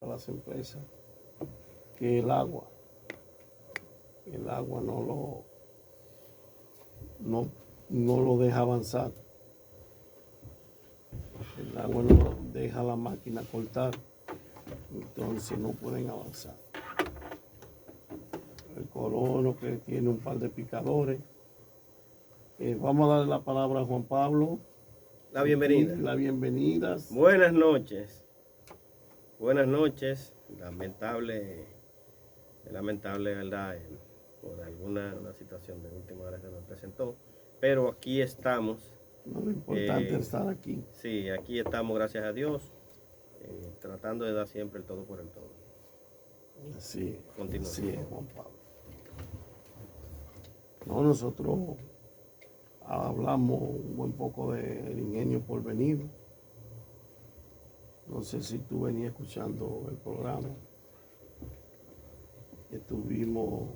a las empresas que el agua no, no lo deja avanzar. El agua no deja la máquina cortar, entonces no pueden avanzar. El colono que tiene un par de picadores. Vamos a darle la palabra a Juan Pablo. La bienvenida. La bienvenida. Buenas noches. Buenas noches. Lamentable, ¿verdad? Por alguna una situación de última hora que nos presentó. Pero aquí estamos. No, lo importante es estar aquí. Sí, aquí estamos, gracias a Dios, tratando de dar siempre el todo por el todo. Sí, continúa. Sí, Juan Pablo. No, nosotros hablamos un buen poco del ingenio por venir. No sé si tú venías escuchando el programa. Estuvimos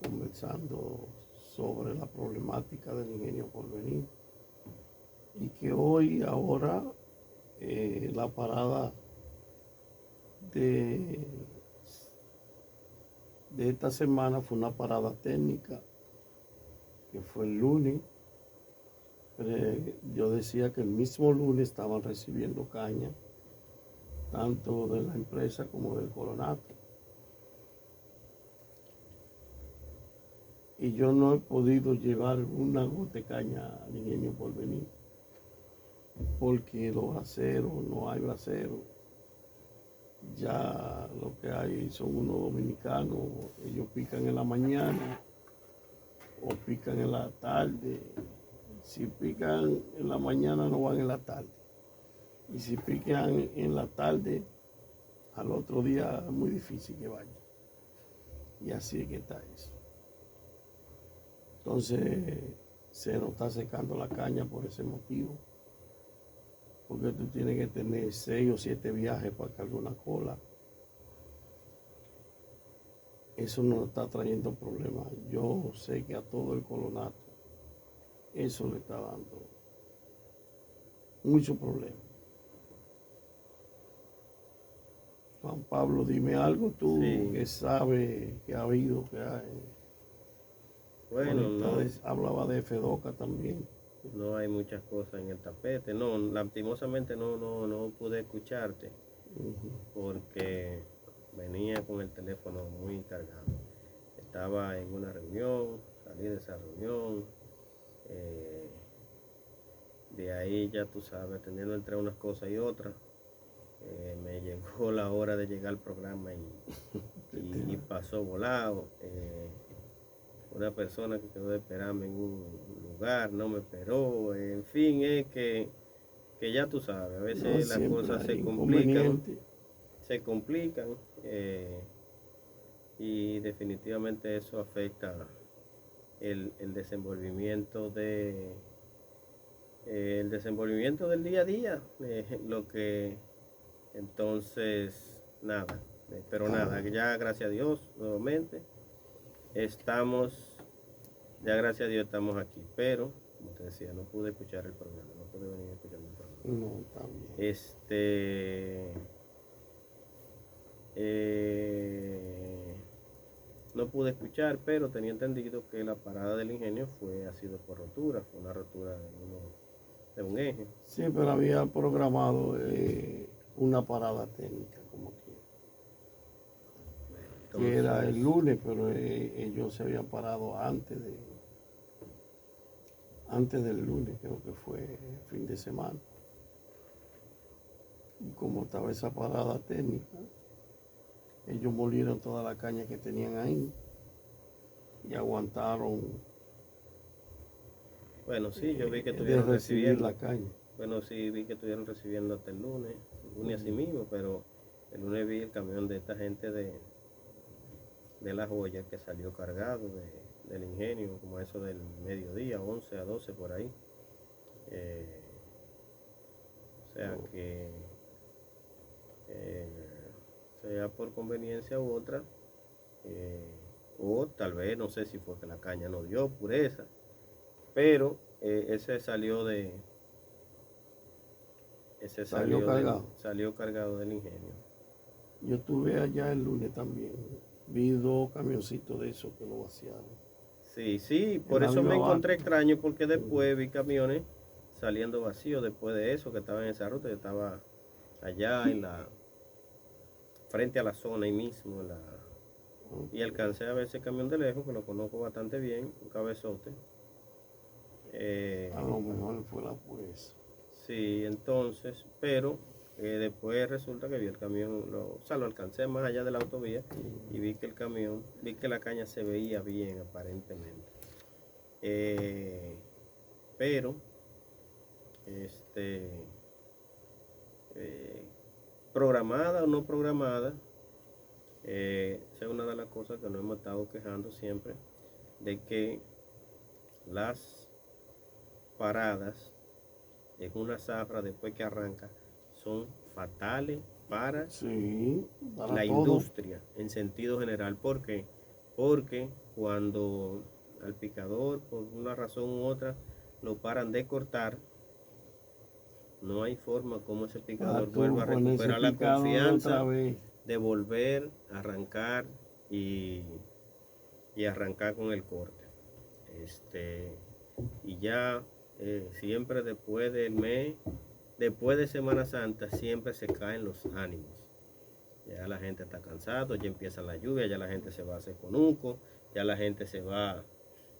conversando sobre la problemática del ingenio por venir. Y que ahora, la parada de esta semana fue una parada técnica, que fue el lunes. Pero yo decía que el mismo lunes estaban recibiendo caña, tanto de la empresa como del colonato. Y yo no he podido llevar una gota de caña al ingenio por venir, porque los braceros, no hay braceros. Ya lo que hay son unos dominicanos, ellos pican en la mañana o pican en la tarde. Si pican en la mañana no van en la tarde. Y si pican en la tarde, al otro día es muy difícil que vayan. Y así es que está eso. Entonces se nos está secando la caña por ese motivo. Porque tú tienes que tener 6 o 7 viajes para cargar una cola. Eso nos está trayendo problemas. Yo sé que a todo el colonato eso le está dando muchos problemas. Juan Pablo, dime algo tú que sabes que ha habido, que hay. Bueno, no, Hablaba de Fedoca también. No hay muchas cosas en el tapete. No, lastimosamente no pude escucharte porque venía con el teléfono muy cargado. Estaba en una reunión, salí de esa reunión. De ahí ya tú sabes, teniendo entre unas cosas y otras, me llegó la hora de llegar al programa y pasó volado. Una persona que quedó de esperarme en un lugar, no me esperó, en fin, es que ya tú sabes, a veces las cosas se complican y definitivamente eso afecta el desenvolvimiento del día a día, lo que entonces nada, pero nada, ya gracias a Dios nuevamente ya gracias a Dios estamos aquí, pero como te decía, no pude escuchar el programa, no pude venir escuchando el programa. No, también. No pude escuchar, pero tenía entendido que la parada del ingenio ha sido por rotura, fue una rotura de un eje. Sí, pero había programado una parada técnica, como que era el lunes, pero ellos se habían parado antes del lunes, creo que fue fin de semana. Y como estaba esa parada técnica, ellos molieron toda la caña que tenían ahí y aguantaron. Bueno, sí, yo vi que estuvieron recibiendo la caña. Bueno, sí, vi que estuvieron recibiendo hasta el lunes así mismo, pero el lunes vi el camión de esta gente de La Joya que salió cargado del ingenio, como eso del mediodía, 11 a 12 por ahí. O sea que, sea por conveniencia u otra, o tal vez, no sé si fue que la caña no dio pureza, pero ese salió cargado. Salió cargado del ingenio. Yo estuve allá el lunes también. Vi 2 camioncitos de esos que lo vaciaron. Sí, sí, por En la eso me misma encontré barca. extraño porque después vi camiones saliendo vacíos después de eso, que estaba en esa ruta, yo estaba allá frente a la zona ahí mismo, y alcancé a ver ese camión de lejos, que lo conozco bastante bien, un cabezote. A lo mejor fue la pues. Sí, entonces, pero después resulta que vi el camión, o sea, lo alcancé más allá de la autovía y vi que el camión, vi que la caña se veía bien aparentemente. Pero, este, eh, programada o no programada, esa es una de las cosas que nos hemos estado quejando siempre, de que las paradas en una zafra después que arranca son fatales para Sí, para la todo. industria en sentido general. ¿Por qué? Porque cuando al picador, por una razón u otra, lo paran de cortar, no hay forma como ese Para picador vuelva tú a ponerse recuperar la picador otra confianza vez. de volver a arrancar y, y arrancar con el corte. Y ya siempre después del mes, después de Semana Santa, siempre se caen los ánimos. Ya la gente está cansada, ya empieza la lluvia, ya la gente se va a hacer conuco, ya la gente se va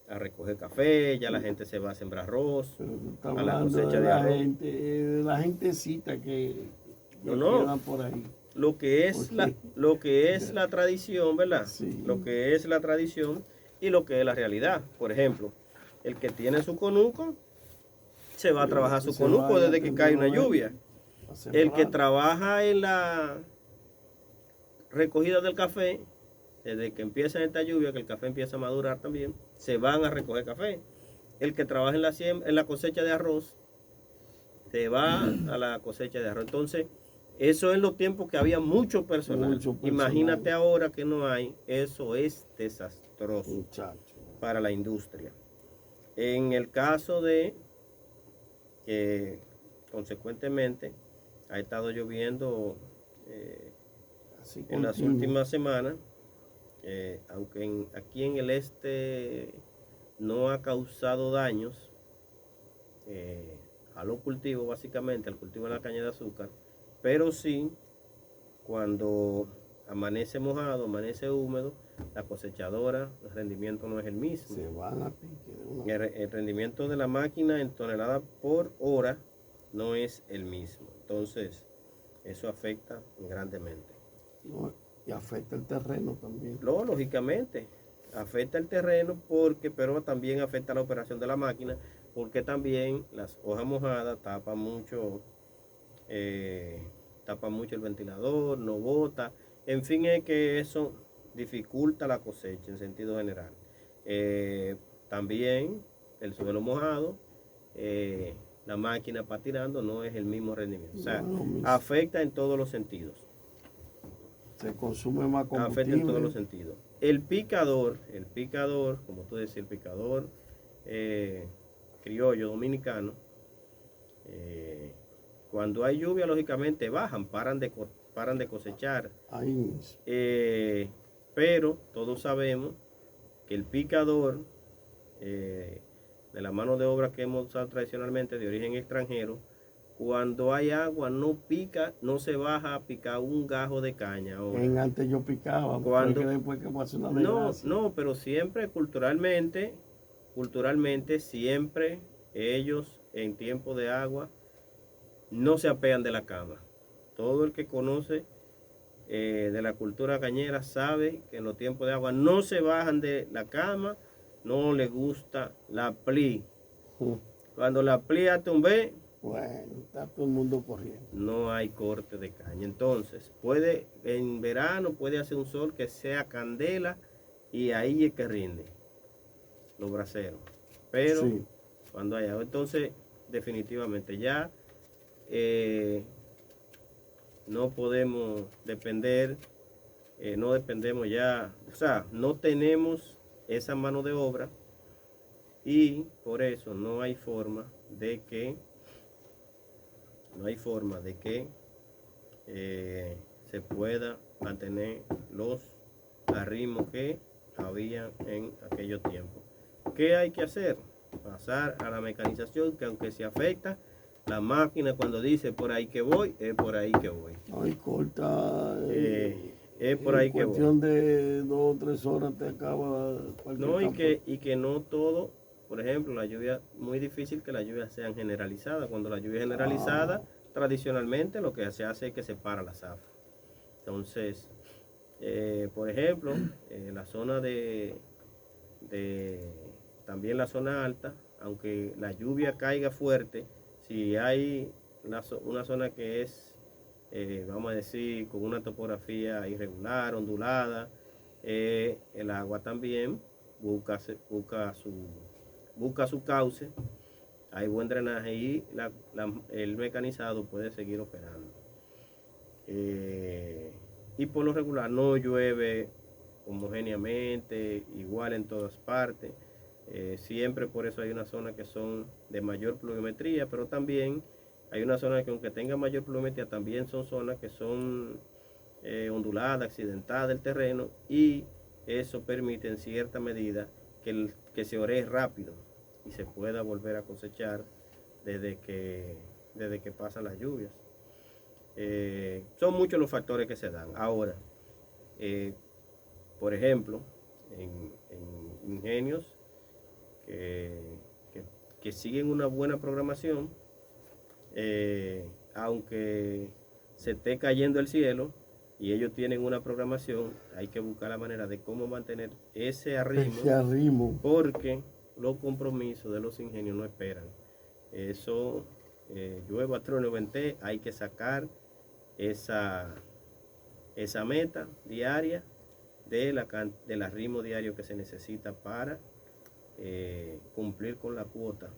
a recoger café, ya la gente se va a sembrar arroz, Pero tú estás a la hablando cosecha de arroz. de la gentecita No, que no, quedan por ahí. lo que es Porque, la tradición, ¿verdad? sí, Lo que es la tradición y lo que es la realidad. Por ejemplo, el que tiene su conuco se va a trabajar su se va conuco a desde que cae una temprano ahí lluvia. a El que sembrar. trabaja en la recogida del café, desde que empieza esta lluvia, que el café empieza a madurar también, se van a recoger café. El que trabaja en la cosecha de arroz, se va a la cosecha de arroz. Entonces, eso en los tiempos que había mucho personal. Mucho personal. Imagínate ahora que no hay, eso es desastroso Muchacho. para la industria. En el caso de que consecuentemente ha estado lloviendo Así en las continuo. últimas semanas, aunque aquí en el este no ha causado daños a los cultivos, básicamente, al cultivo de la caña de azúcar, pero sí, cuando amanece mojado, amanece húmedo, la cosechadora, el rendimiento no es el mismo. Se van a pique de una. El rendimiento de la máquina en tonelada por hora no es el mismo. Entonces, eso afecta grandemente. No, y afecta el terreno también. Lógicamente, afecta el terreno pero también afecta la operación de la máquina, porque también las hojas mojadas tapan mucho el ventilador, no bota. En fin, es que eso dificulta la cosecha en sentido general. También el suelo mojado, la máquina patinando no es el mismo rendimiento. O sea, afecta en todos los sentidos. Se consume más combustible. Afecta en todos los sentidos. El picador, como tú decías, el picador criollo dominicano, cuando hay lluvia, lógicamente bajan, paran de cosechar. Ahí mismo. Pero todos sabemos que el picador, de la mano de obra que hemos usado tradicionalmente de origen extranjero, cuando hay agua no pica, no se baja a picar un gajo de caña. Ahora, Antes yo picaba, cuando, después que pasó una desgracia. No, pero siempre culturalmente, siempre ellos en tiempo de agua no se apean de la cama. Todo el que conoce de la cultura cañera sabe que en los tiempos de agua no se bajan de la cama, no les gusta la pli. Cuando la pli atumbé, bueno, está todo el mundo corriendo. No hay corte de caña. Entonces, en verano puede hacer un sol que sea candela y ahí es que rinde los braseros. Pero Sí. cuando hay agua, entonces definitivamente ya no podemos depender, no dependemos ya, o sea, no tenemos esa mano de obra y por eso no hay forma de que se pueda mantener los ritmos que había en aquellos tiempos. ¿Qué hay que hacer? Pasar a la mecanización, que aunque se afecta, la máquina cuando dice por ahí que voy, es por ahí que voy. No, y corta. Es por ahí que voy. En cuestión de 2 o 3 horas te acaba cualquier No, campo. y que no todo, por ejemplo, la lluvia, muy difícil que las lluvias sean generalizadas. Cuando la lluvia es generalizada, tradicionalmente lo que se hace es que se para la zafra. Entonces, por ejemplo, la zona también la zona alta, aunque la lluvia caiga fuerte, si hay una zona que es, vamos a decir, con una topografía irregular, ondulada, el agua también busca su cauce, hay buen drenaje y el mecanizado puede seguir operando. Y por lo regular no llueve homogéneamente, igual en todas partes. Siempre por eso hay una zona que son de mayor pluviometría, pero también hay una zona que aunque tenga mayor pluviometría, también son zonas que son onduladas, accidentadas del terreno, y eso permite en cierta medida que se oree rápido y se pueda volver a cosechar desde que pasan las lluvias. Son muchos los factores que se dan. Ahora, por ejemplo, en ingenios que siguen una buena programación, aunque se esté cayendo el cielo y ellos tienen una programación, hay que buscar la manera de cómo mantener ese arrimo, porque los compromisos de los ingenios no esperan. Eso, llueva, truene o vente, hay que sacar esa meta diaria del arrimo diario que se necesita para cumplir con la cuota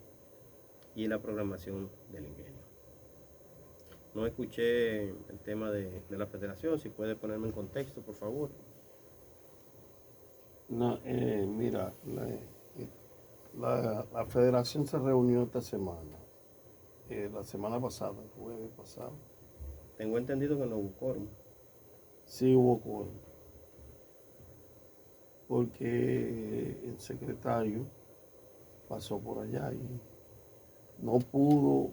y la programación del ingenio. No escuché el tema de la federación, si puede ponerme en contexto, por favor. No, mira, la federación se reunió esta semana, la semana pasada, el jueves pasado. Tengo entendido que no hubo quórum. Sí hubo quórum, porque el secretario pasó por allá y no pudo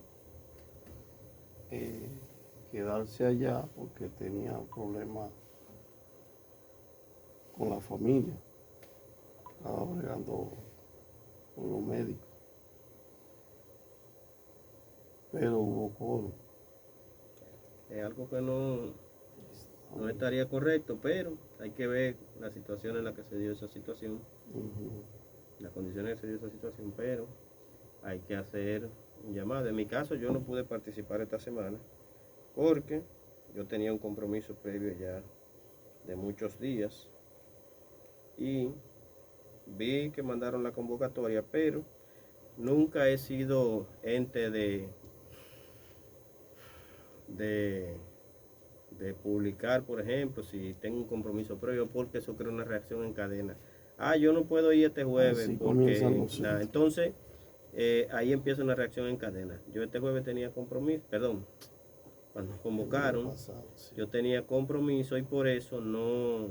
quedarse allá porque tenía problemas con la familia, estaba bregando con los médicos, pero hubo quórum. Es algo que no estaría correcto, pero hay que ver la situación en la que se dio esa situación, las condiciones en que se dio esa situación, pero hay que hacer un llamado. En mi caso, yo no pude participar esta semana porque yo tenía un compromiso previo ya de muchos días y vi que mandaron la convocatoria, pero nunca he sido ente de publicar, por ejemplo, si tengo un compromiso previo, porque eso crea una reacción en cadena. Yo no puedo ir este jueves porque entonces ahí empieza una reacción en cadena. Yo este jueves tenía compromiso, perdón, cuando convocaron, yo tenía compromiso y por eso no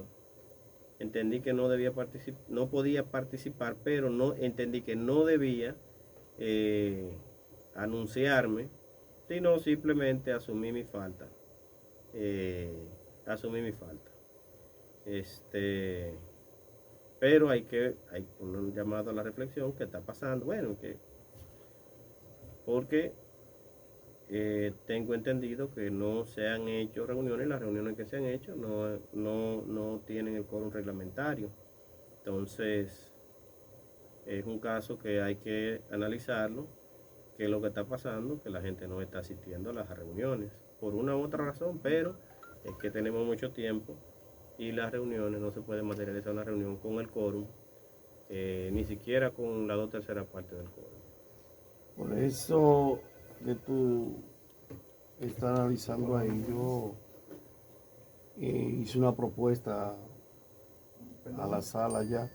entendí que no debía participar, no podía participar, pero no entendí que no debía anunciarme, sino simplemente asumí mi falta. Pero hay un llamado a la reflexión que está pasando, bueno, porque tengo entendido que no se han hecho reuniones, las reuniones que se han hecho no tienen el quórum reglamentario. Entonces, es un caso que hay que analizarlo, qué es lo que está pasando, que la gente no está asistiendo a las reuniones, por una u otra razón, pero es que tenemos mucho tiempo y las reuniones no se pueden materializar una reunión con el quórum, ni siquiera con la 2/3 parte del quórum. Por eso que tú estás analizando ahí, yo hice una propuesta a la sala ya.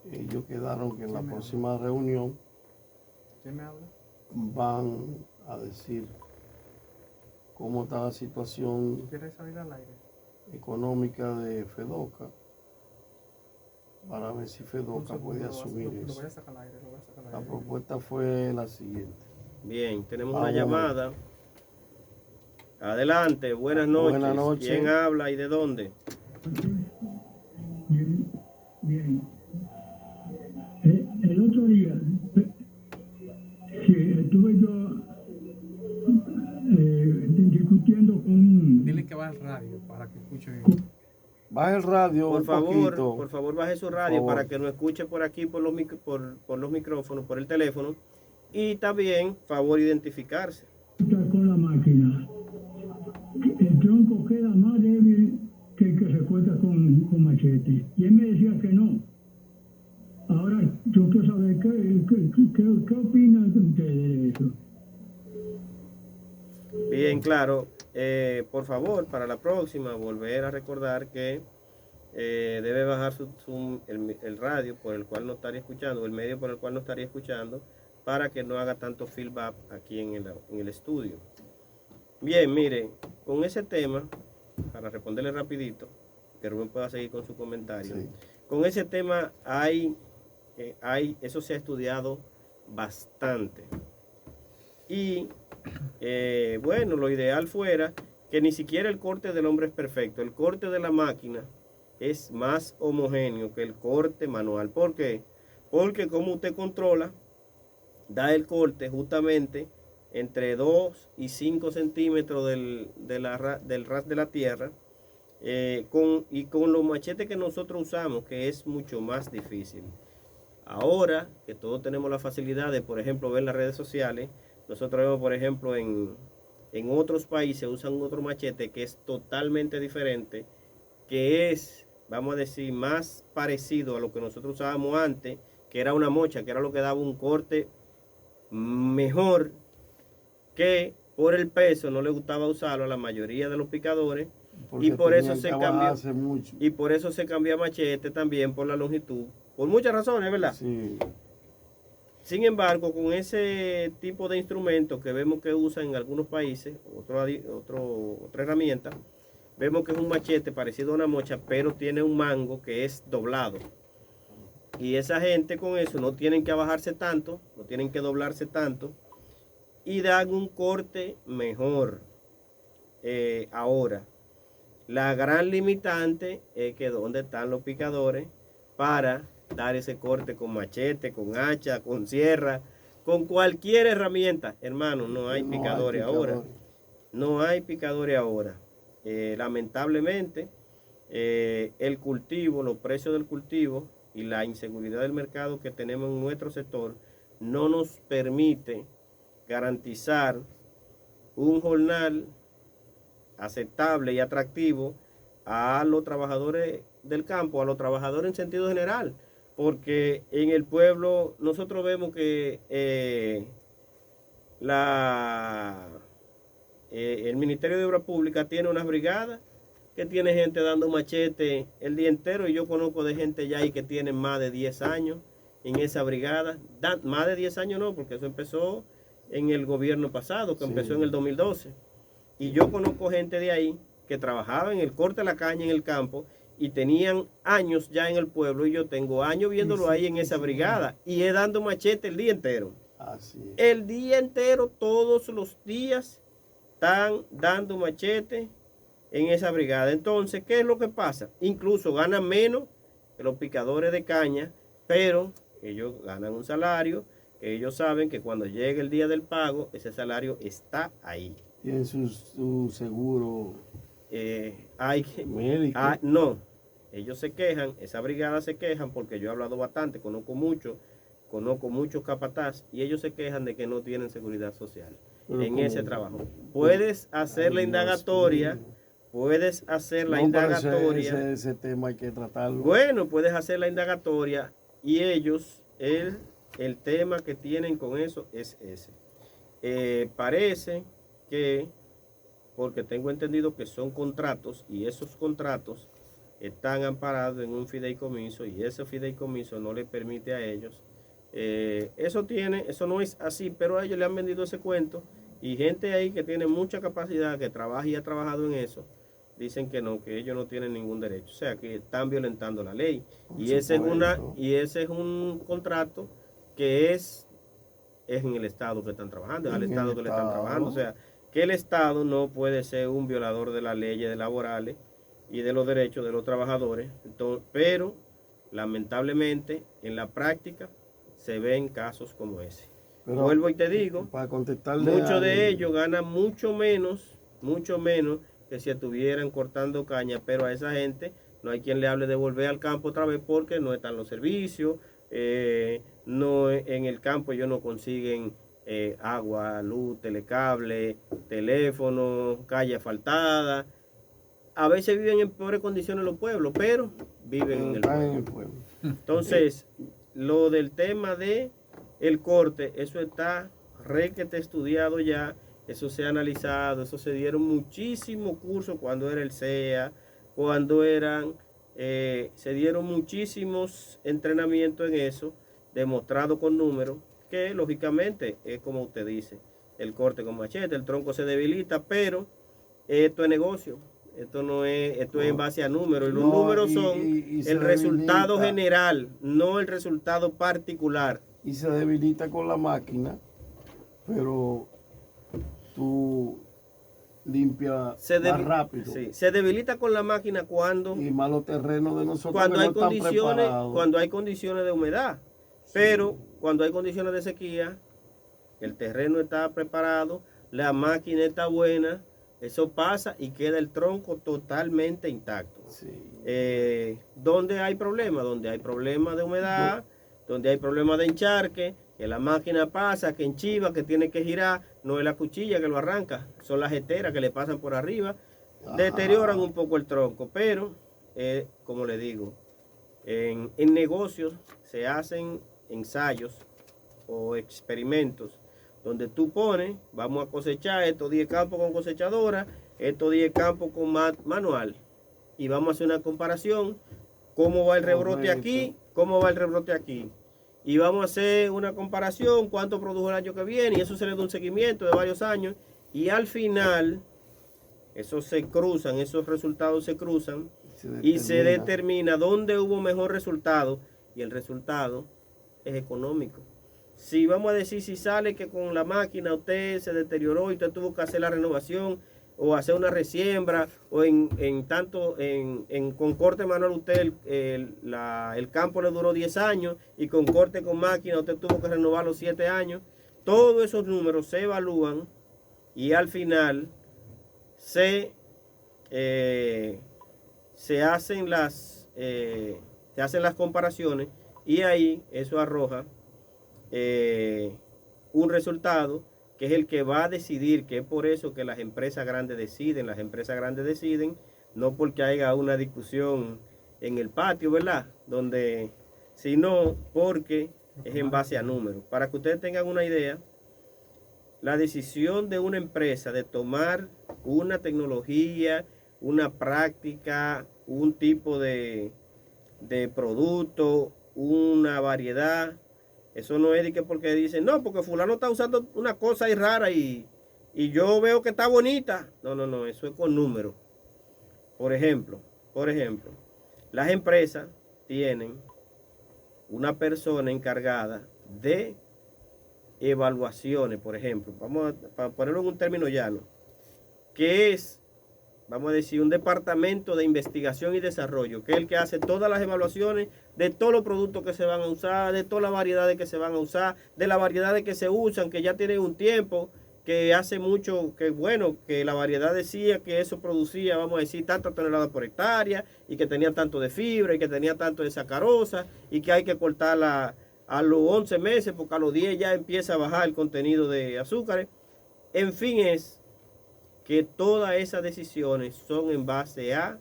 Ellos quedaron que en la próxima reunión van a decir cómo está la situación ¿Quieres salir al aire? económica de Fedoca, para ver si Fedoca puede asumir Lo voy eso. a sacar al aire, lo voy a sacar al La aire. propuesta fue la siguiente. Bien, tenemos Vamos una a ver. llamada. Adelante, buenas noches. Buenas noches. ¿Quién habla y de dónde? Bien, bien. El otro día, sí, estuve yo discutiendo con... Dile que va al radio para que escuche bien. Baja el radio Por un favor, poquito. por favor, baje su radio favor. para que nos escuche por aquí, por los micrófonos, por el teléfono. Y también, favor, identificarse. con la máquina. El tronco queda más débil que el que se corta con machete. Y él me decía que no. Ahora, yo quiero saber qué opinan ustedes de eso. Bien, claro. Por favor, para la próxima, volver a recordar que debe bajar el radio por el cual no estaría escuchando, o el medio por el cual no estaría escuchando, para que no haga tanto feedback aquí en el estudio. Bien, mire, con ese tema, para responderle rapidito, que Rubén pueda seguir con su comentario. Sí. Con ese tema eso se ha estudiado bastante. Y bueno, lo ideal fuera que ni siquiera el corte del hombre es perfecto. El corte de la máquina es más homogéneo que el corte manual. ¿Por qué? Porque como usted controla, da el corte justamente entre 2 y 5 centímetros del ras de la tierra, con los machetes que nosotros usamos, que es mucho más difícil. Ahora que todos tenemos la facilidad de, por ejemplo, ver las redes sociales, nosotros vemos, por ejemplo, en otros países usan otro machete que es totalmente diferente, que es, vamos a decir, más parecido a lo que nosotros usábamos antes, que era una mocha, que era lo que daba un corte mejor, que por el peso no le gustaba usarlo a la mayoría de los picadores. Porque Y por eso tenían se que cambió. bajarse mucho. Y por eso se cambia a machete también por la longitud, por muchas razones, ¿verdad? Sí. Sin embargo, con ese tipo de instrumentos que vemos que usan en algunos países, otra herramienta, vemos que es un machete parecido a una mocha, pero tiene un mango que es doblado. Y esa gente con eso no tienen que bajarse tanto, no tienen que doblarse tanto, y dan un corte mejor. Ahora, la gran limitante es que dónde están los picadores para dar ese corte con machete, con hacha, con sierra, con cualquier herramienta. Hermano, no hay picadores ahora. No hay picadores ahora. Lamentablemente, el cultivo, los precios del cultivo y la inseguridad del mercado que tenemos en nuestro sector no nos permite garantizar un jornal aceptable y atractivo a los trabajadores del campo, a los trabajadores en sentido general, porque en el pueblo nosotros vemos que el Ministerio de Obras Públicas tiene unas brigadas que tiene gente dando machete el día entero, y yo conozco de gente ya ahí que tienen más de 10 años en esa brigada. Más de 10 años no, porque eso empezó en el gobierno pasado, que empezó en el 2012. Y yo conozco gente de ahí que trabajaba en el corte de la caña en el campo y tenían años ya en el pueblo, y yo tengo años viéndolo ahí en esa brigada, y es dando machete el día entero. Así es. El día entero, todos los días, están dando machete en esa brigada. Entonces, ¿qué es lo que pasa? Incluso ganan menos que los picadores de caña, pero ellos ganan un salario que ellos saben que cuando llegue el día del pago, ese salario está ahí. Tienen su seguro médico. No, ellos se quejan, esa brigada se quejan, porque yo he hablado bastante, conozco muchos capataz, y ellos se quejan de que no tienen seguridad social en ese trabajo. Puedes hacer la indagatoria, Ese tema hay que tratarlo. Bueno, puedes hacer la indagatoria, y ellos, el tema que tienen con eso es ese. Parece que, porque tengo entendido que son contratos, y esos contratos están amparados en un fideicomiso, y ese fideicomiso no le permite a ellos. Eso no es así, pero a ellos le han vendido ese cuento, Y gente ahí que tiene mucha capacidad, que trabaja y ha trabajado en eso, dicen que no, que ellos no tienen ningún derecho. O sea, que están violentando la ley. Por Y ese supuesto. ese es un contrato que es en el Estado que están trabajando, es al En el Estado que le están Estado. trabajando. O sea, que el Estado no puede ser un violador de las leyes laborales y de los derechos de los trabajadores. Entonces, pero, lamentablemente, en la práctica se ven casos como ese. Pero, Vuelvo y te digo, para contestarle muchos de al- ellos ganan mucho menos que si estuvieran cortando caña, pero a esa gente no hay quien le hable de volver al campo otra vez porque no están los servicios, no en el campo ellos no consiguen agua, luz, telecable, teléfono, calle asfaltada. A veces viven en peores condiciones los pueblos, pero viven en el están en pueblo. el pueblo. Entonces, lo del tema de el corte, eso está requete estudiado ya, eso se ha analizado, eso se dieron muchísimos cursos cuando era el CEA, cuando eran, se dieron muchísimos entrenamientos en eso, demostrado con números, que lógicamente es como usted dice, el corte con machete, el tronco se debilita, pero esto es negocio. Esto no es, esto es en base a números. Y los números son y se el resultado debilita. general, no el resultado particular. Y se debilita con la máquina, pero tú limpias Se, más rápido. sí, se debilita con la máquina cuando, Y más los terrenos de nosotros cuando que hay no están condiciones, preparados. cuando hay condiciones de humedad. Pero cuando hay condiciones de sequía, el terreno está preparado, la máquina está buena, eso pasa y queda el tronco totalmente intacto. Sí. ¿Dónde hay problemas? Donde hay problemas de humedad, donde hay problemas de encharque, que la máquina pasa, que enchiva, que tiene que girar, no es la cuchilla que lo arranca, son las jeteras que le pasan por arriba, deterioran un poco el tronco, pero como le digo, en negocios se hacen ensayos o experimentos donde tú pones, vamos a cosechar estos 10 campos con cosechadora, estos 10 campos con manual, y vamos a hacer una comparación, cómo va el rebrote aquí, cómo va el rebrote aquí. Y vamos a hacer una comparación, cuánto produjo el año que viene, y eso se le da un seguimiento de varios años, y al final, esos se cruzan, esos resultados se cruzan, y se determina dónde hubo mejor resultado, y el resultado es económico. Si vamos a decir, si sale que con la máquina usted se deterioró y usted tuvo que hacer la renovación, o hacer una resiembra, o con corte manual usted el campo le duró 10 años, y con corte con máquina usted tuvo que renovar los 7 años, todos esos números se evalúan y al final se hacen las comparaciones, y ahí eso arroja un resultado que es el que va a decidir, que es por eso que las empresas grandes deciden, no porque haya una discusión en el patio, ¿verdad? Sino porque es en base a números. Para que ustedes tengan una idea, la decisión de una empresa de tomar una tecnología, una práctica, un tipo de producto, una variedad, eso no es de que porque dicen, no, porque fulano está usando una cosa ahí rara y yo veo que está bonita. No, eso es con números. Por ejemplo, las empresas tienen una persona encargada de evaluaciones, por ejemplo, para ponerlo en un término llano, que es, vamos a decir, un departamento de investigación y desarrollo, que es el que hace todas las evaluaciones de todos los productos que se van a usar, de todas las variedades que se van a usar, de las variedades que se usan, que ya tienen un tiempo, que hace mucho, que bueno, que la variedad decía que eso producía, vamos a decir, tantas toneladas por hectárea, y que tenía tanto de fibra, y que tenía tanto de sacarosa, y que hay que cortarla a los 11 meses, porque a los 10 ya empieza a bajar el contenido de azúcares. En fin, es que todas esas decisiones son en base a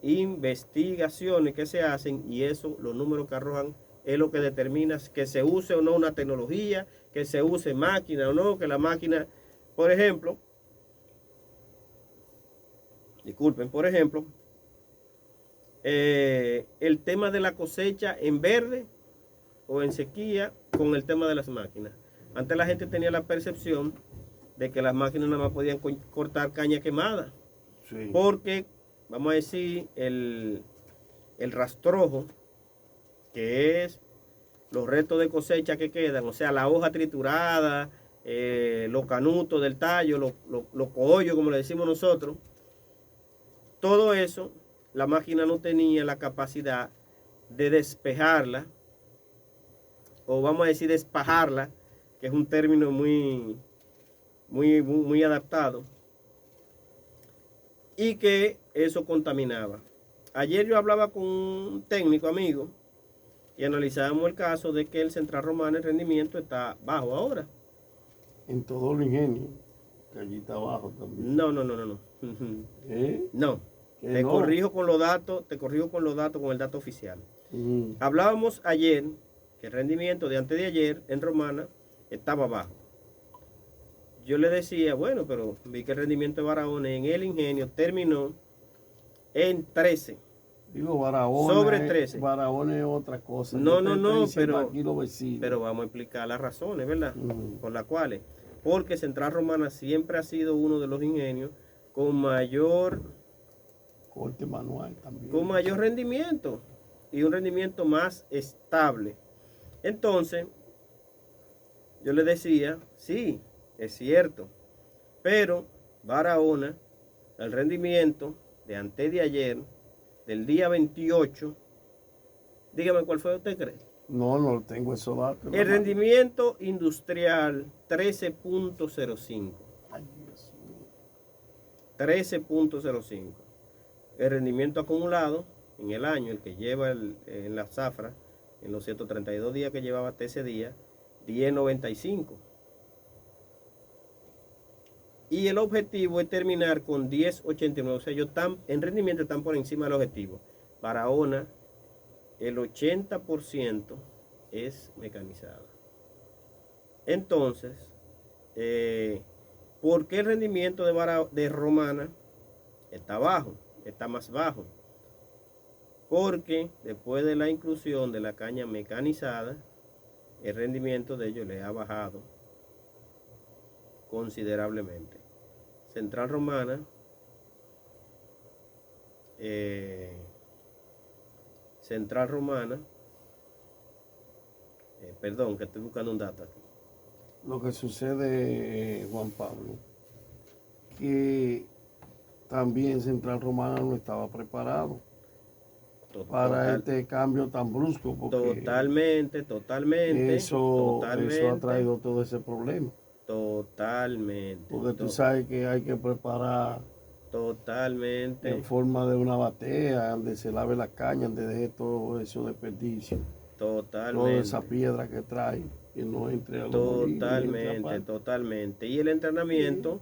investigaciones que se hacen, y eso, los números que arrojan, es lo que determina que se use o no una tecnología, que se use máquina o no, que la máquina, por ejemplo, el tema de la cosecha en verde o en sequía con el tema de las máquinas. Antes la gente tenía la percepción de que las máquinas nada más podían cortar caña quemada. Sí. Porque, vamos a decir, el rastrojo, que es los restos de cosecha que quedan, o sea, la hoja triturada, los canutos del tallo, los cogollos, como le decimos nosotros, todo eso, la máquina no tenía la capacidad de despejarla, o vamos a decir despajarla, que es un término muy adaptado, y que eso contaminaba. Ayer yo hablaba con un técnico amigo y analizábamos el caso de que el Central Romana, el rendimiento está bajo ahora. En todo el ingenio, que allí está abajo también. No. ¿Eh? No. ¿Que Te no? corrijo con los datos, con el dato oficial. Mm. Hablábamos ayer que el rendimiento de antes de ayer en Romana estaba bajo. Yo le decía, bueno, pero vi que el rendimiento de Barahona en el ingenio terminó en 13. Digo, Barahona. Sobre 13. Barahona es otra cosa. No, Yo te estoy diciendo pero, aquí los vecinos. pero vamos a explicar las razones, ¿verdad? Mm. Por las cuales. Porque Central Romana siempre ha sido uno de los ingenios con mayor Corte manual también. con mayor rendimiento y un rendimiento más estable. Entonces, yo le decía, sí, es cierto, pero Barahona, el rendimiento de antes de ayer, del día 28, dígame cuál fue, ¿usted cree? No tengo esos datos. El rendimiento industrial 13.05. Ay, Dios mío. 13.05. El rendimiento acumulado en el año, el que lleva en la zafra, en los 132 días que llevaba hasta ese día, 10.95. Y el objetivo es terminar con 10.89. O sea, ellos están en rendimiento, están por encima del objetivo. Barahona, el 80% es mecanizada. Entonces, ¿por qué el rendimiento de Romana está bajo? Está más bajo? Porque después de la inclusión de la caña mecanizada, el rendimiento de ellos le ha bajado considerablemente. Central Romana perdón, que estoy buscando un dato aquí. Lo que sucede, Juan Pablo, que también Central Romana no estaba preparado para este cambio tan brusco. Porque Totalmente. eso ha traído todo ese problema. Totalmente. Porque tú sabes que hay que preparar Totalmente. en forma de una batea, donde se lave la caña, donde deje todo eso desperdicio. Totalmente. Toda esa piedra que trae, que no entre a los molinos, Totalmente. Y el entrenamiento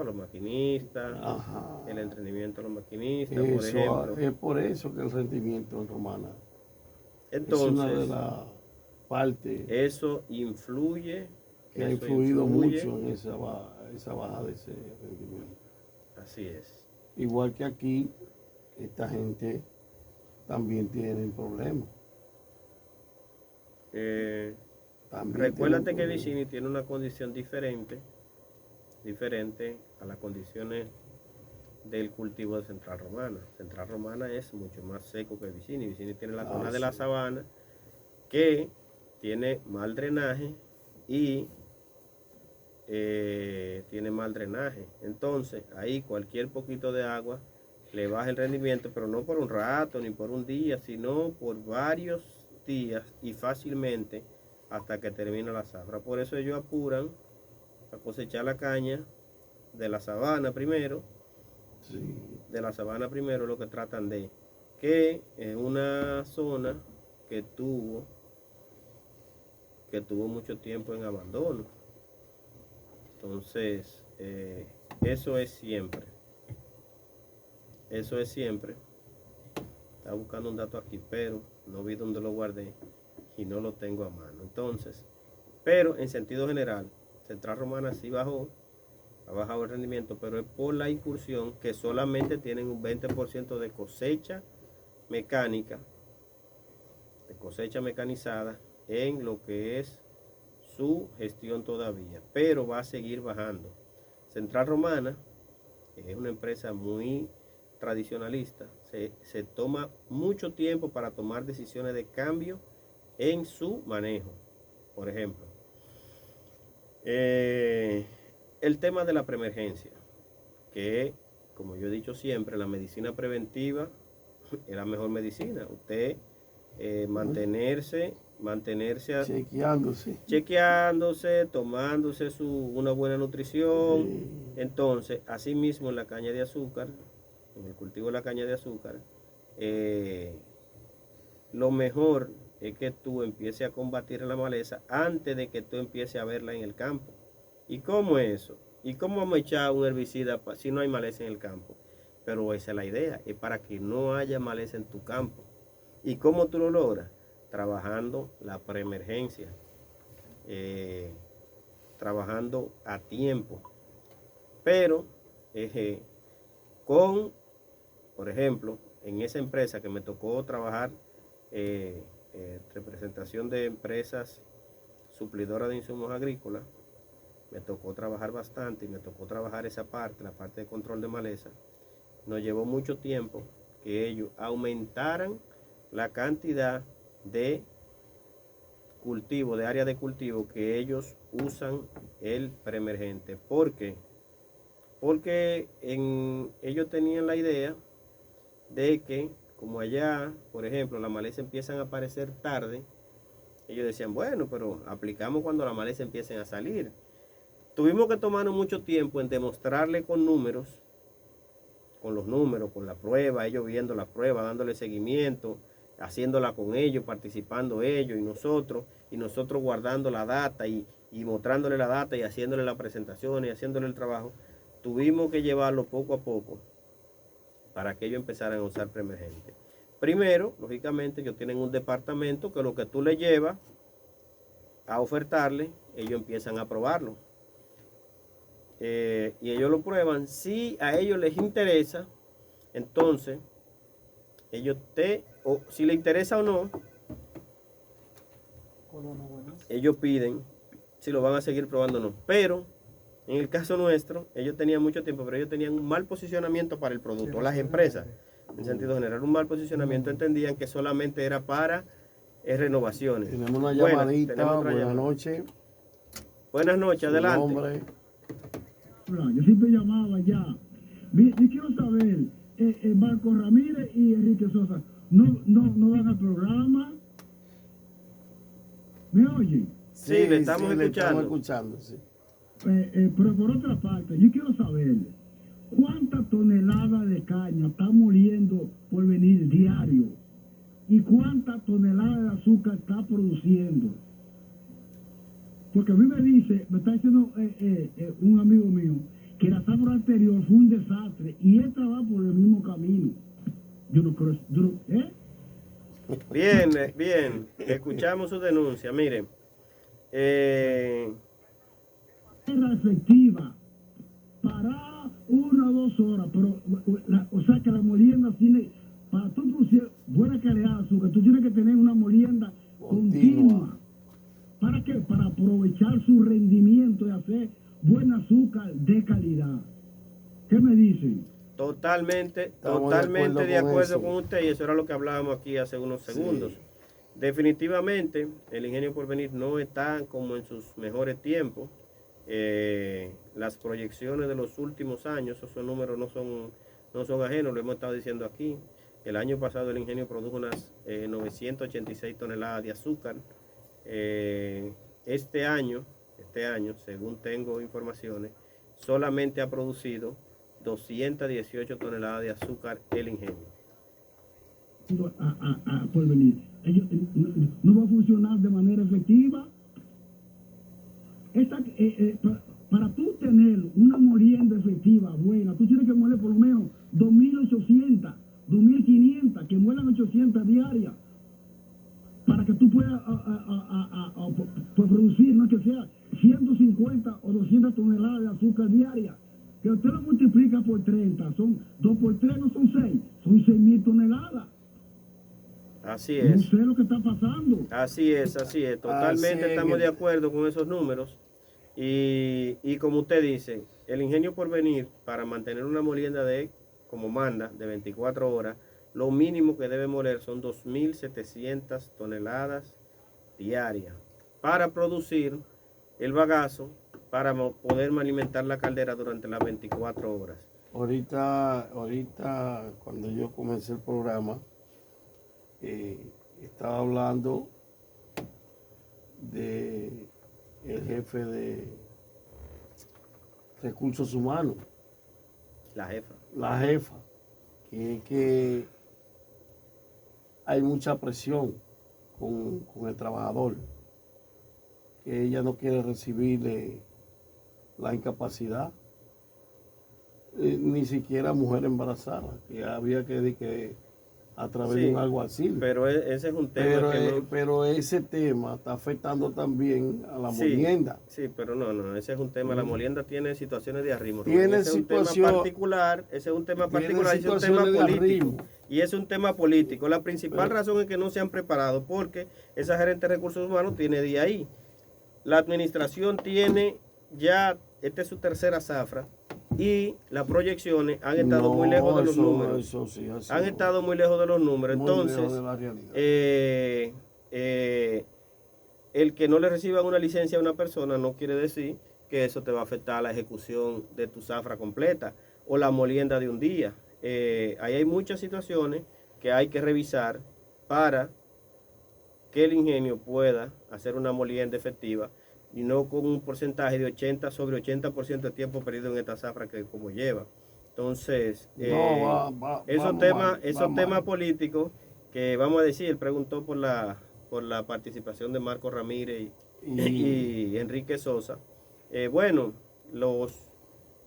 a los maquinistas, Ajá. el entrenamiento a los maquinistas, por Eso, ejemplo. es por eso que el rendimiento en Romana Entonces, es una de las partes eso influye. que ha eso influido influye. mucho en esa baja de ese rendimiento. Así es. Igual que aquí, esta gente también tiene problemas. También Recuérdate tienen que problemas. Vicini tiene una condición diferente a las condiciones del cultivo de Central Romana. Central Romana es mucho más seco que Vicini. Vicini tiene la zona de la sí. sabana que tiene mal drenaje y tiene mal drenaje. Entonces, ahí cualquier poquito de agua le baja el rendimiento, pero no por un rato ni por un día, sino por varios días y fácilmente hasta que termina la zafra. Por eso ellos apuran a cosechar la caña de la sabana primero. Sí. De la sabana primero, lo que tratan de que en una zona que tuvo mucho tiempo en abandono. Entonces, eso es siempre. Estaba buscando un dato aquí, pero no vi dónde lo guardé y no lo tengo a mano. Entonces, pero en sentido general, Central Romana sí ha bajado el rendimiento, pero es por la incursión que solamente tienen un 20% de cosecha mecánica, de cosecha mecanizada en lo que es su gestión todavía, pero va a seguir bajando. Central Romana es una empresa muy tradicionalista, se toma mucho tiempo para tomar decisiones de cambio en su manejo. Por ejemplo, el tema de la preemergencia, que como yo he dicho siempre, la medicina preventiva es la mejor medicina. Usted mantenerse chequeándose, tomándose una buena nutrición. Sí. Entonces, asimismo en la caña de azúcar, en el cultivo de la caña de azúcar, lo mejor es que tú empieces a combatir la maleza antes de que tú empieces a verla en el campo. ¿Y cómo es eso? ¿Y cómo vamos a echar un herbicida si no hay maleza en el campo? Pero esa es la idea, es para que no haya maleza en tu campo. ¿Y cómo tú lo logras? Trabajando la preemergencia, trabajando a tiempo. Pero por ejemplo, en esa empresa que me tocó trabajar, representación de empresas suplidoras de insumos agrícolas, me tocó trabajar bastante y me tocó trabajar esa parte, la parte de control de maleza. Nos llevó mucho tiempo que ellos aumentaran la cantidad de cultivo, de área de cultivo que ellos usan el preemergente. ¿Por qué? Porque ellos tenían la idea de que, como allá, por ejemplo, las malezas empiezan a aparecer tarde, ellos decían, bueno, pero aplicamos cuando las malezas empiecen a salir. Tuvimos que tomarnos mucho tiempo en demostrarle con números, con los números, con la prueba, ellos viendo la prueba, dándole seguimiento, haciéndola con ellos, participando ellos y nosotros guardando la data y mostrándole la data y haciéndole la presentación y haciéndole el trabajo. Tuvimos que llevarlo poco a poco para que ellos empezaran a usar preemergente. Primero, lógicamente, ellos tienen un departamento que lo que tú le llevas a ofertarle, ellos empiezan a probarlo. Y ellos lo prueban. Si a ellos les interesa, entonces ellos si les interesa o no, ellos piden si lo van a seguir probando o no. Pero en el caso nuestro, ellos tenían mucho tiempo, pero ellos tenían un mal posicionamiento para el producto. Las empresas, en sentido general, un mal posicionamiento, entendían que solamente era para renovaciones. Tenemos una llamadita, buenas noches. Buenas noches, adelante. Nombre. Yo siempre llamaba ya. Yo quiero saber, Marco Ramírez y Enrique Sosa, ¿no van al programa? ¿Me oyen? Sí, le estamos escuchando. Sí. Pero por otra parte, yo quiero saber, ¿cuántas toneladas de caña está muriendo por venir diario? ¿Y cuántas toneladas de azúcar está produciendo? Porque a mí me está diciendo un amigo mío que la zafra anterior fue un desastre y esta va por el mismo camino. Yo no creo, Bien, escuchamos su denuncia. Miren, efectiva para 1 o 2 horas, pero o sea que la molienda tiene, para tú producir buena calidad de azúcar, tú tienes que tener una molienda continua. ¿Para qué? Para aprovechar su rendimiento y hacer buen azúcar de calidad. ¿Qué me dicen? Totalmente de acuerdo con usted, y eso era lo que hablábamos aquí hace unos segundos. Sí. Definitivamente, el Ingenio Porvenir no está como en sus mejores tiempos. Las proyecciones de los últimos años, esos números no son ajenos, lo hemos estado diciendo aquí. El año pasado el Ingenio produjo unas 986 toneladas de azúcar. Este año, según tengo informaciones, solamente ha producido 218 toneladas de azúcar el Ingenio. Por venir. ¿No va a funcionar de manera efectiva? Para tú tener una molienda efectiva buena, tú tienes que moler por lo menos 2.800, 2.500, que muelan 800 diarias, para que tú puedas producir, no que sea 150 o 200 toneladas de azúcar diaria. Que usted lo multiplica por 30, son 2 por 3, no son 6, son 6.000 toneladas. Así No es. sé lo que está pasando. Así es, totalmente Así es estamos que- de acuerdo con esos números y como usted dice, el Ingenio Porvenir para mantener una molienda de, como manda, de 24 horas, lo mínimo que debe moler son 2.700 toneladas diarias para producir el bagazo para poder alimentar la caldera durante las 24 horas. Ahorita, cuando yo comencé el programa, estaba hablando de el jefe de recursos humanos, La jefa. la jefa, que hay mucha presión con el trabajador, que ella no quiere recibirle la incapacidad, ni siquiera mujer embarazada, que había que a través Sí, de un alguacil. Pero ese es un tema que no... Pero ese tema está afectando también a la Sí, molienda. sí, pero no, ese es un tema. La molienda tiene situaciones de arrimo. Tiene Rubén. Ese es un tema situación- particular, ese es un tema tiene particular, ese es un tema situaciones de político. arrimo. Y es un tema político. La principal Pero- razón es que no se han preparado porque esa gerente de recursos humanos tiene día ahí. La administración tiene ya, esta es su tercera zafra, y las proyecciones han estado muy lejos de los eso- números. eso sí, así Han no. estado muy lejos de los números. Muy lejos Entonces, de la realidad. El que no le reciban una licencia a una persona no quiere decir que eso te va a afectar la ejecución de tu zafra completa o la molienda de un día. Ahí hay muchas situaciones que hay que revisar para que el ingenio pueda hacer una molienda efectiva y no con un porcentaje de 80 sobre 80% de tiempo perdido en esta zafra que como lleva. Entonces, esos temas políticos que vamos a decir, él preguntó por la participación de Marco Ramírez y Enrique Sosa. Bueno,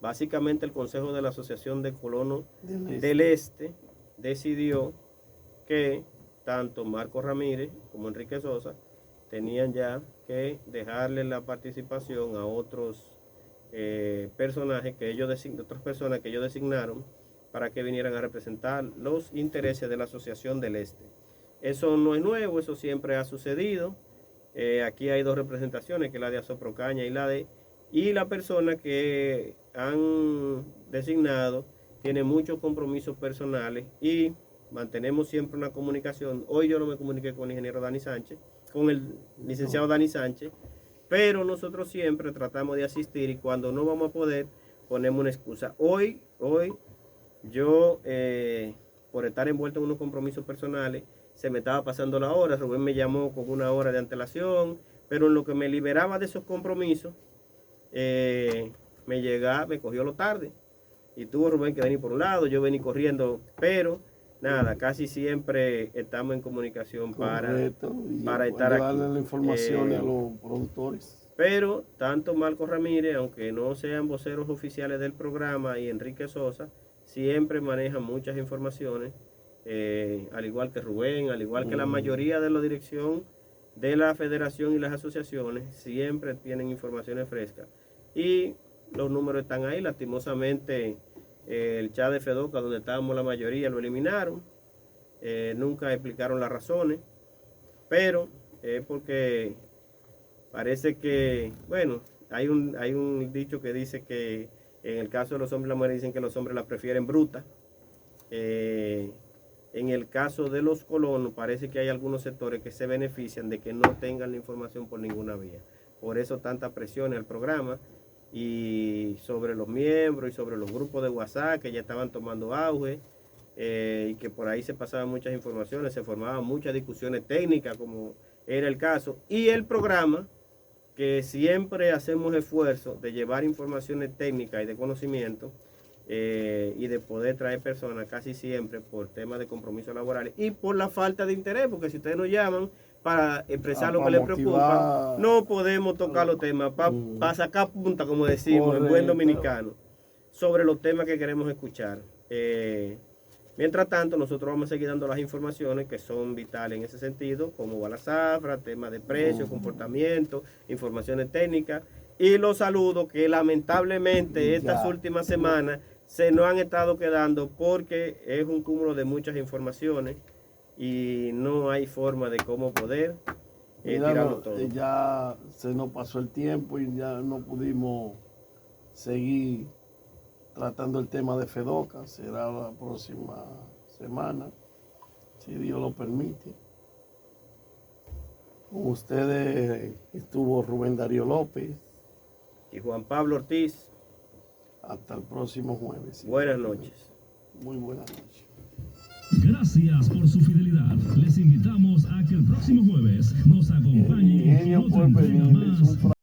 básicamente el Consejo de la Asociación de Colonos del Este decidió que tanto Marco Ramírez como Enrique Sosa tenían ya que dejarle la participación a otros personajes que ellos otras personas que ellos designaron para que vinieran a representar los intereses de la Asociación del Este. Eso no es nuevo, eso siempre ha sucedido. Aquí hay dos representaciones, que es la de Azoprocaña y la persona que han designado tiene muchos compromisos personales y mantenemos siempre una comunicación. Hoy yo no me comuniqué con el ingeniero Dani Sánchez, con el licenciado Dani Sánchez, pero nosotros siempre tratamos de asistir y cuando no vamos a poder ponemos una excusa. Hoy yo, por estar envuelto en unos compromisos personales, se me estaba pasando la hora. Rubén me llamó con una hora de antelación, pero en lo que me liberaba de esos compromisos, me cogió lo tarde. Y tuvo Rubén que venir por un lado, yo vení corriendo, pero nada, casi siempre estamos en comunicación para estar aquí. Darle la información a los productores. Pero tanto Marco Ramírez, aunque no sean voceros oficiales del programa, y Enrique Sosa, siempre manejan muchas informaciones, al igual que Rubén, al igual que la mayoría de la dirección de la federación y las asociaciones, siempre tienen informaciones frescas. Y los números están ahí. Lastimosamente, el chat de Fedoca, donde estábamos la mayoría, lo eliminaron. Nunca explicaron las razones, pero es porque parece que, bueno, hay un dicho que dice que en el caso de los hombres y las mujeres dicen que los hombres la prefieren bruta. En el caso de los colonos parece que hay algunos sectores que se benefician de que no tengan la información por ninguna vía. Por eso tanta presión al programa y sobre los miembros y sobre los grupos de WhatsApp que ya estaban tomando auge y que por ahí se pasaban muchas informaciones, se formaban muchas discusiones técnicas como era el caso. Y el programa, que siempre hacemos esfuerzo de llevar informaciones técnicas y de conocimiento y de poder traer personas casi siempre por temas de compromisos laborales y por la falta de interés, porque si ustedes nos llaman para expresar lo que les preocupa, no podemos tocar los temas para sacar punta, como decimos en buen dominicano, sobre los temas que queremos escuchar. Mientras tanto, nosotros vamos a seguir dando las informaciones que son vitales en ese sentido, como va la zafra, temas de precios, comportamiento, informaciones técnicas, y los saludos que lamentablemente estas últimas semanas se nos han estado quedando porque es un cúmulo de muchas informaciones y no hay forma de cómo poder Mira, tirarlo todo. ya se nos pasó el tiempo y ya no pudimos seguir tratando el tema de Fedoca. Será la próxima semana, si Dios lo permite. Con ustedes estuvo Rubén Darío López. Y Juan Pablo Ortiz, Hasta el próximo jueves. buenas noches. Muy buenas noches. Gracias por su fidelidad. Les invitamos a que el próximo jueves nos acompañen en Ingenio otra por entrega venir. Es más un